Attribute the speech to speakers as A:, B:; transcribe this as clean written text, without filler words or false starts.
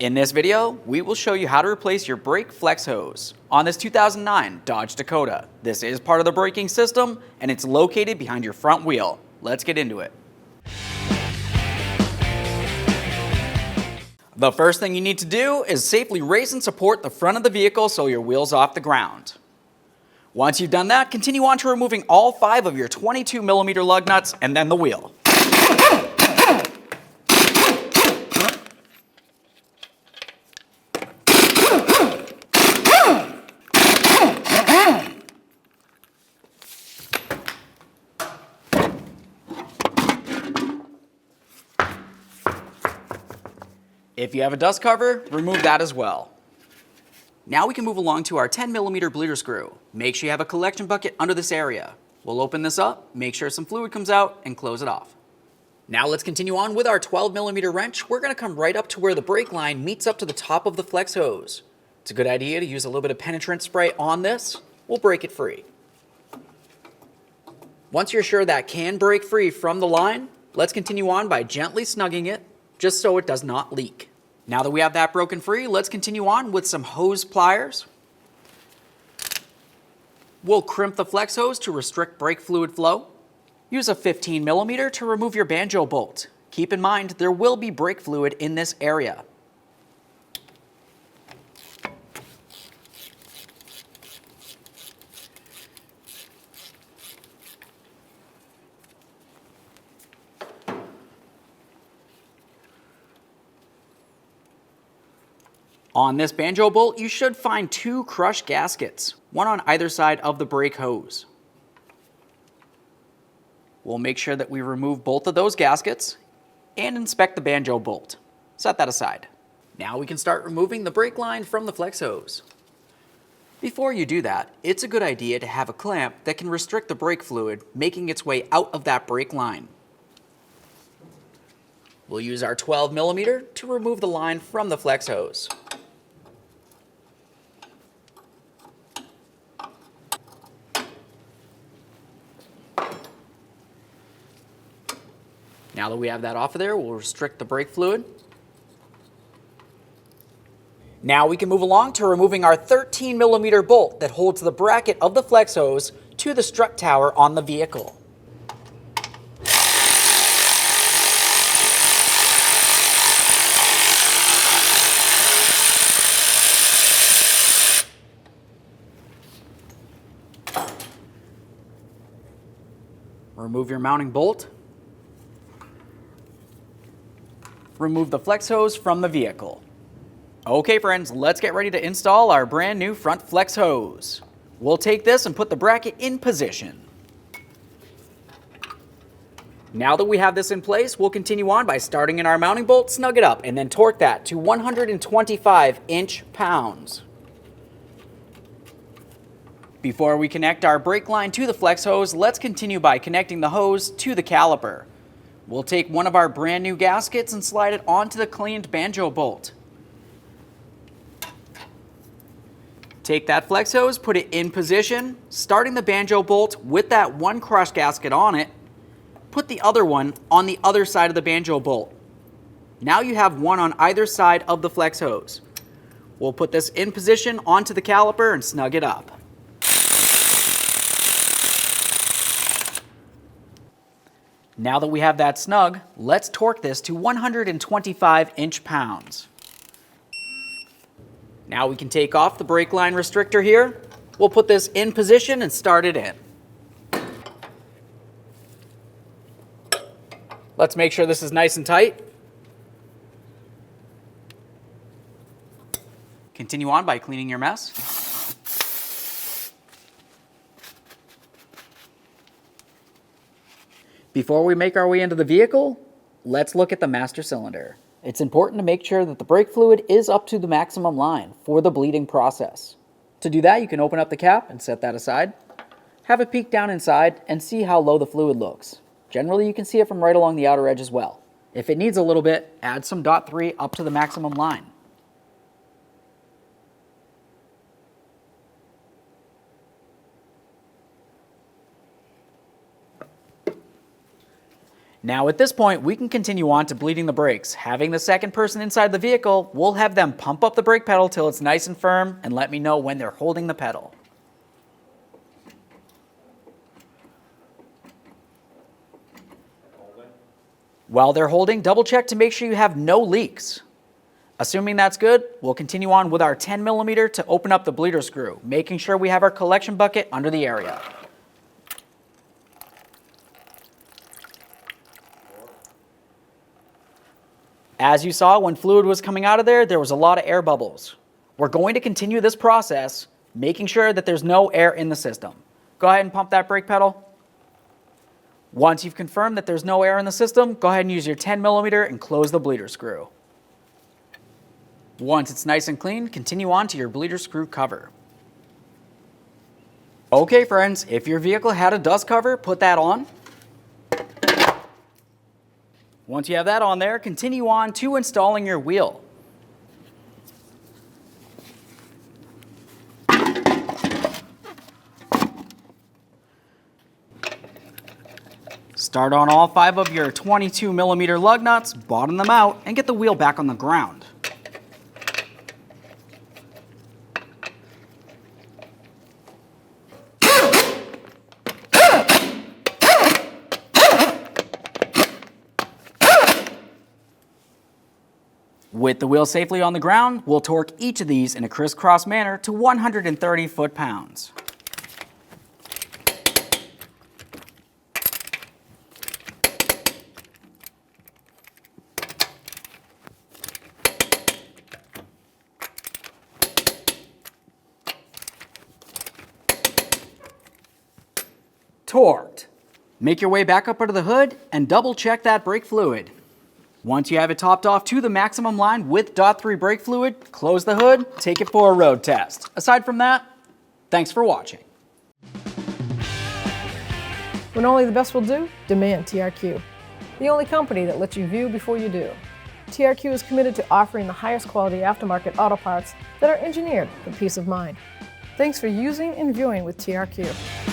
A: In this video, we will show you how to replace your brake flex hose on this 2009 Dodge Dakota. This is part of the braking system and it's located behind your front wheel. Let's get into it. The first thing you need to do is safely raise and support the front of the vehicle so your wheel's off the ground. Once you've done that, continue on to removing all 5 of your 22mm lug nuts and then the wheel. If you have a dust cover, remove that as well. Now we can move along to our 10mm bleeder screw. Make sure you have a collection bucket under this area. We'll open this up, make sure some fluid comes out, and close it off. Now let's continue on with our 12mm wrench. We're going to come right up to where the brake line meets up to the top of the flex hose. It's a good idea to use a little bit of penetrant spray on this. We'll break it free. Once you're sure that can break free from the line, let's continue on by gently snugging it, just so it does not leak. Now that we have that broken free, let's continue on with some hose pliers. We'll crimp the flex hose to restrict brake fluid flow. Use a 15mm to remove your banjo bolt. Keep in mind there will be brake fluid in this area. On this banjo bolt, you should find 2 crushed gaskets, one on either side of the brake hose. We'll make sure that we remove both of those gaskets and inspect the banjo bolt. Set that aside. Now we can start removing the brake line from the flex hose. Before you do that, it's a good idea to have a clamp that can restrict the brake fluid making its way out of that brake line. We'll use our 12mm to remove the line from the flex hose. Now that we have that off of there, we'll restrict the brake fluid. Now we can move along to removing our 13mm bolt that holds the bracket of the flex hose to the strut tower on the vehicle. Remove your mounting bolt. Remove the flex hose from the vehicle. Okay friends, let's get ready to install our brand new front flex hose. We'll take this and put the bracket in position. Now that we have this in place, we'll continue on by starting in our mounting bolt, snug it up, and then torque that to 125 inch-pounds. Before we connect our brake line to the flex hose, let's continue by connecting the hose to the caliper. We'll take one of our brand new gaskets and slide it onto the cleaned banjo bolt. Take that flex hose, put it in position, starting the banjo bolt with that one crush gasket on it. Put the other one on the other side of the banjo bolt. Now you have one on either side of the flex hose. We'll put this in position onto the caliper and snug it up. Now that we have that snug, let's torque this to 125 inch-pounds. Now we can take off the brake line restrictor here. We'll put this in position and start it in. Let's make sure this is nice and tight. Continue on by cleaning your mess. Before we make our way into the vehicle, let's look at the master cylinder. It's important to make sure that the brake fluid is up to the maximum line for the bleeding process. To do that, you can open up the cap and set that aside. Have a peek down inside and see how low the fluid looks. Generally, you can see it from right along the outer edge as well. If it needs a little bit, add some .3 up to the maximum line. Now at this point, we can continue on to bleeding the brakes. Having the second person inside the vehicle, we'll have them pump up the brake pedal till it's nice and firm and let me know when they're holding the pedal. While they're holding, double check to make sure you have no leaks. Assuming that's good, we'll continue on with our 10mm to open up the bleeder screw, making sure we have our collection bucket under the area. As you saw, when fluid was coming out of there was a lot of air bubbles. We're going to continue this process, making sure that there's no air in the system. Go ahead and pump that brake pedal. Once you've confirmed that there's no air in the system, go ahead and use your 10mm and close the bleeder screw. Once it's nice and clean, continue on to your bleeder screw cover. Okay friends, if your vehicle had a dust cover, put that on. Once you have that on there, continue on to installing your wheel. Start on all 5 of your 22mm lug nuts, bottom them out, and get the wheel back on the ground. With the wheel safely on the ground, we'll torque each of these in a crisscross manner to 130 foot-pounds. Torqued. Make your way back up under the hood and double check that brake fluid. Once you have it topped off to the maximum line with .3 brake fluid, close the hood, take it for a road test. Aside from that, thanks for watching.
B: When only the best will do, demand TRQ. The only company that lets you view before you do. TRQ is committed to offering the highest quality aftermarket auto parts that are engineered for peace of mind. Thanks for using and viewing with TRQ.